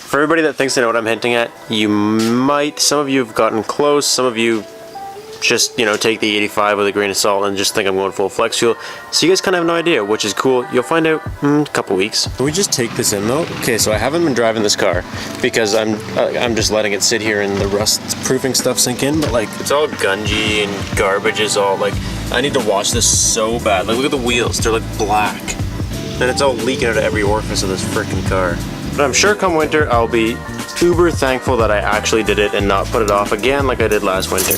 For everybody that thinks they know what I'm hinting at, you might, some of you have gotten close, some of you just, you know, take the 85 with a grain of salt and just think I'm going full flex fuel. So you guys kind of have no idea, which is cool. You'll find out in a couple weeks. Can we just take this in though? Okay, so I haven't been driving this car because I'm just letting it sit here and the rust proofing stuff sink in, but like it's all gungy and garbage is all like, I need to wash this so bad. Like look at the wheels, they're like black. And it's all leaking out of every orifice of this freaking car. But I'm sure come winter, I'll be uber thankful that I actually did it and not put it off again like I did last winter.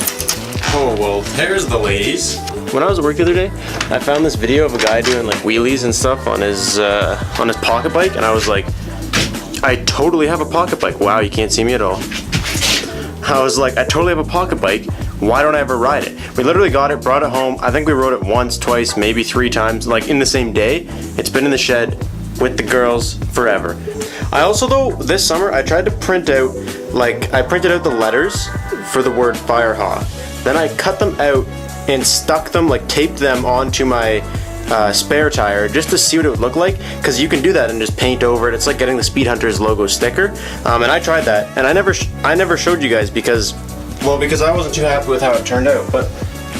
Oh, well, there's the ladies. When I was at work the other day, I found this video of a guy doing like wheelies and stuff on his pocket bike, and I was like, I totally have a pocket bike. Wow, you can't see me at all. I was like, I totally have a pocket bike. Why don't I ever ride it? We literally got it, brought it home. I think we rode it once, twice, maybe 3 times, like in the same day. It's been in the shed with the girls forever. I also, though, this summer, I tried to print out, like, I printed out the letters for the word Firehawk. Then I cut them out and stuck them, like taped them onto my spare tire just to see what it would look like, because you can do that and just paint over it. It's like getting the Speed Hunters logo sticker, and I tried that, and I never showed you guys because I wasn't too happy with how it turned out. But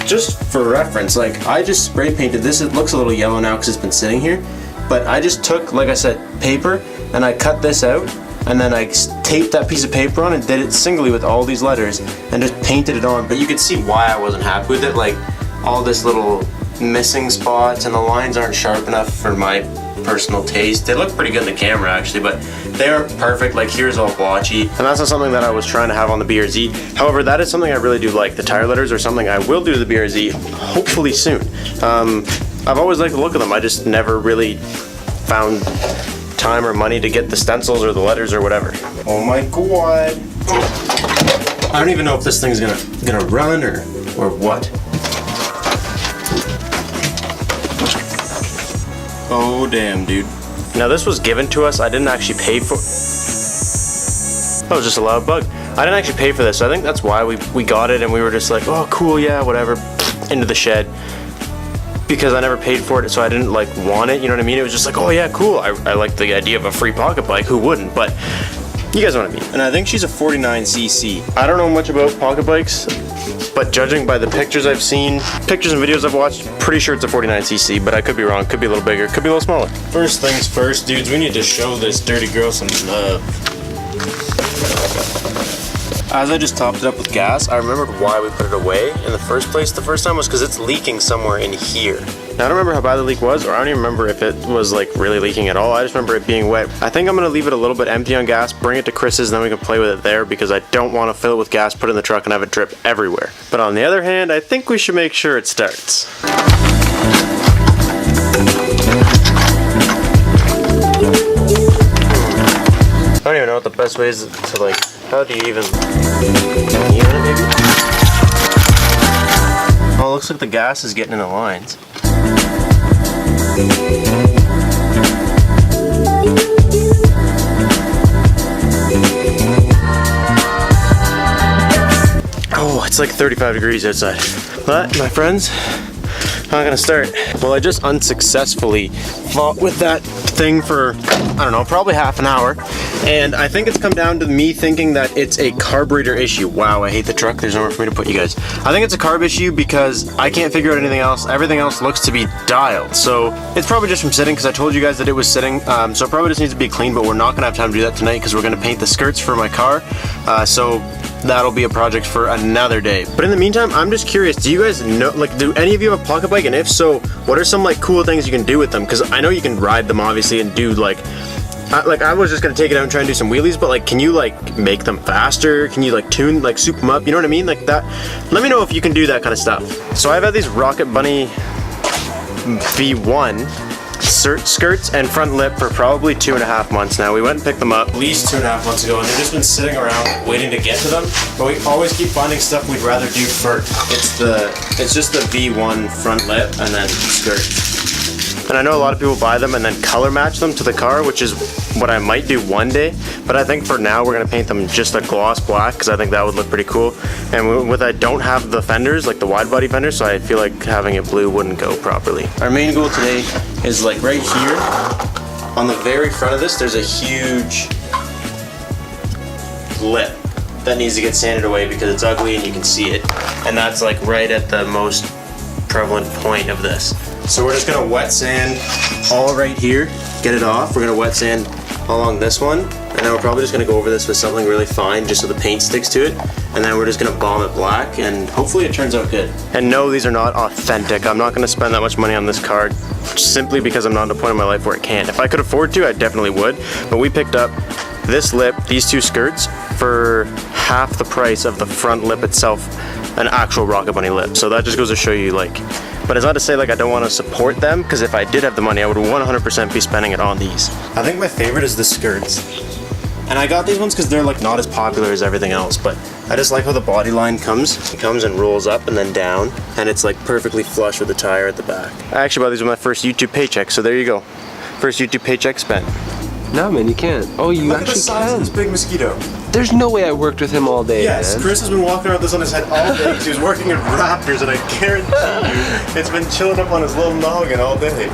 just for reference, like I just spray painted this. It looks a little yellow now because it's been sitting here, but I just took, like I said, paper and I cut this out. And then I taped that piece of paper on and did it singly with all these letters and just painted it on. But you could see why I wasn't happy with it. Like all this little missing spots and the lines aren't sharp enough for my personal taste. They look pretty good in the camera actually, but they aren't perfect. Like here's all blotchy. And that's not something that I was trying to have on the BRZ. However, that is something I really do like. The tire letters are something I will do to the BRZ hopefully soon. I've always liked the look of them. I just never really found time or money to get the stencils or the letters or whatever. Oh my god. I don't even know if this thing's gonna run or what. Oh damn, dude. Now this was given to us. I didn't actually pay for it. That was just a loud bug. I didn't actually pay for this, so I think that's why we got it and we were just like, oh cool, yeah, whatever, into the shed. Because I never paid for it, so I didn't like want it, you know what I mean? It was just like, oh yeah, cool. I like the idea of a free pocket bike, who wouldn't? But you guys know what I mean. And I think she's a 49cc. I don't know much about pocket bikes, but judging by the pictures I've seen, pictures and videos I've watched, pretty sure it's a 49cc, but I could be wrong. Could be a little bigger, could be a little smaller. First things first, dudes, we need to show this dirty girl some love. As I just topped it up with gas, I remembered why we put it away in the first place. The first time was because it's leaking somewhere in here. Now I don't remember how bad the leak was, or I don't even remember if it was like really leaking at all. I just remember it being wet. I think I'm gonna leave it a little bit empty on gas, bring it to Chris's, and then we can play with it there because I don't want to fill it with gas, put it in the truck, and have it drip everywhere. But on the other hand, I think we should make sure it starts. I don't even know what the best way is to like, how do you even it maybe? Oh, it looks like the gas is getting in the lines. Oh, it's like 35 degrees outside. But, my friends, not gonna start. Well, I just unsuccessfully fought with that thing for, I don't know, probably half an hour. And I think it's come down to me thinking that it's a carburetor issue. Wow, I hate the truck. There's nowhere for me to put you guys. I think it's a carb issue because I can't figure out anything else. Everything else looks to be dialed. So it's probably just from sitting because I told you guys that it was sitting. So it probably just needs to be cleaned, but we're not gonna have time to do that tonight because we're gonna paint the skirts for my car. So that'll be a project for another day. But in the meantime, I'm just curious, do you guys know, like, do any of you have a pocket bike? And if so, what are some like cool things you can do with them? Because I know you can ride them obviously and do like I was just gonna take it out and try and do some wheelies, but like, can you like make them faster? Can you like tune, like soup them up? You know what I mean? Like that. Let me know if you can do that kind of stuff. So I've had these Rocket Bunny V1 skirts and front lip for probably 2.5 months now. We went and picked them up at least 2.5 months ago, and they've just been sitting around waiting to get to them. But we always keep finding stuff we'd rather do first. It's just the V1 front lip and then skirt. And I know a lot of people buy them and then color match them to the car, which is what I might do one day. But I think for now we're gonna paint them just a gloss black because I think that would look pretty cool. And with I don't have the fenders, like the wide body fenders, so I feel like having it blue wouldn't go properly. Our main goal today is like right here, on the very front of this, there's a huge lip that needs to get sanded away because it's ugly and you can see it. And that's like right at the most prevalent point of this. So we're just gonna wet sand all right here, get it off. We're gonna wet sand along this one, and then we're probably just gonna go over this with something really fine just so the paint sticks to it. And then we're just gonna balm it black, and hopefully it turns out good. And no, these are not authentic. I'm not gonna spend that much money on this car simply because I'm not at a point in my life where it can't. If I could afford to, I definitely would. But we picked up this lip, these two skirts, for half the price of the front lip itself, an actual Rocket Bunny lip. So that just goes to show you, like, but it's not to say like I don't want to support them, because if I did have the money, I would 100% be spending it on these. I think my favorite is the skirts. And I got these ones because they're like not as popular as everything else, but I just like how the body line comes. It comes and rolls up and then down, and it's like perfectly flush with the tire at the back. I actually bought these with my first YouTube paycheck, so there you go. First YouTube paycheck spent. No, man, you can't. Oh, you Look actually at the size can. of this big mosquito. There's no way I worked with him all day, Yes, man. Chris has been walking around with this on his head all day because he was working at Raptors, and I guarantee you, it's been chilling up on his little noggin all day.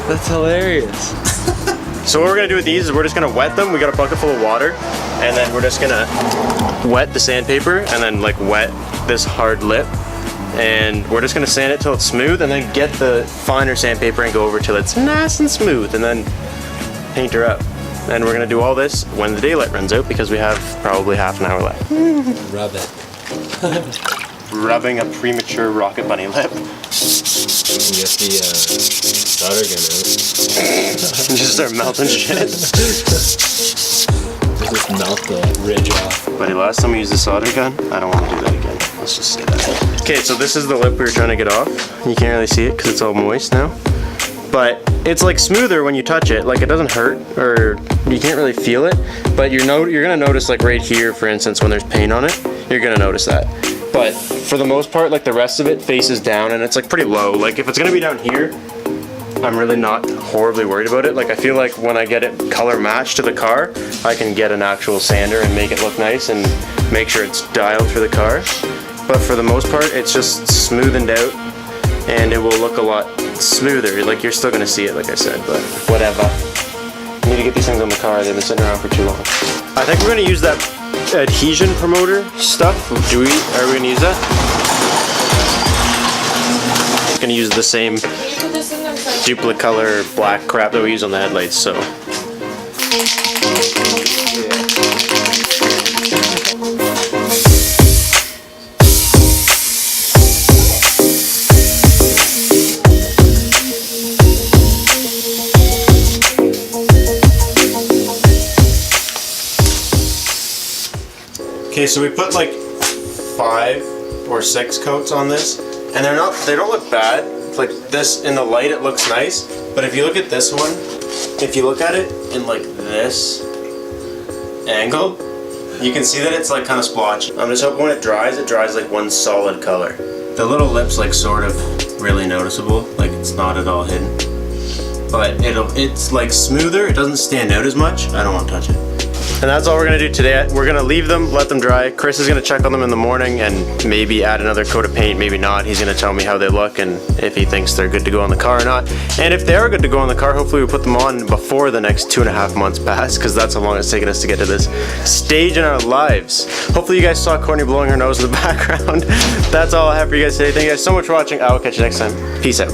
That's hilarious. So what we're gonna do with these is we're just gonna wet them. We got a bucket full of water, and then we're just gonna wet the sandpaper, and then like wet this hard lip. And we're just gonna sand it till it's smooth, and then get the finer sandpaper and go over till it's nice and smooth, and then paint her up. And we're gonna do all this when the daylight runs out because we have probably half an hour left. Rub it. Rubbing a premature Rocket Bunny lip. Get the solder gun out. And just start melting shit. Just melt the ridge off. Buddy, last time we used the solder gun, I don't want to do that again. Let's just say that. Okay, so this is the lip we were trying to get off. You can't really see it because it's all moist now. But it's like smoother when you touch it. Like it doesn't hurt, or you can't really feel it. But you're gonna notice, like right here, for instance, when there's paint on it, you're gonna notice that. But for the most part, like the rest of it faces down, and it's like pretty low. Like if it's gonna be down here, I'm really not horribly worried about it. Like I feel like when I get it color matched to the car, I can get an actual sander and make it look nice and make sure it's dialed for the car. But for the most part, it's just smoothened out, and it will look a lot smoother. Like you're still gonna see it, like I said, but whatever. I need to get these things on the car. They've been sitting around for too long. I think we're gonna use that adhesion promoter stuff. Are we gonna use that? Gonna use the same duplicate color black crap that we use on the headlights, so. Okay, so we put like 5 or 6 coats on this, and they don't look bad. Like this in the light, it looks nice, but if you look at this one, if you look at it in like this angle, you can see that it's like kind of splotchy. I'm just hoping when it dries like one solid color. The little lip's like sort of really noticeable, like it's not at all hidden, but it's like smoother. It doesn't stand out as much. I don't want to touch it. And that's all we're gonna do today. We're gonna leave them, let them dry. Chris is gonna check on them in the morning and maybe add another coat of paint, maybe not. He's gonna tell me how they look and if he thinks they're good to go on the car or not. And if they are good to go on the car, hopefully we put them on before the next 2.5 months pass, because that's how long it's taken us to get to this stage in our lives. Hopefully you guys saw Courtney blowing her nose in the background. That's all I have for you guys today. Thank you guys so much for watching. I will catch you next time. Peace out.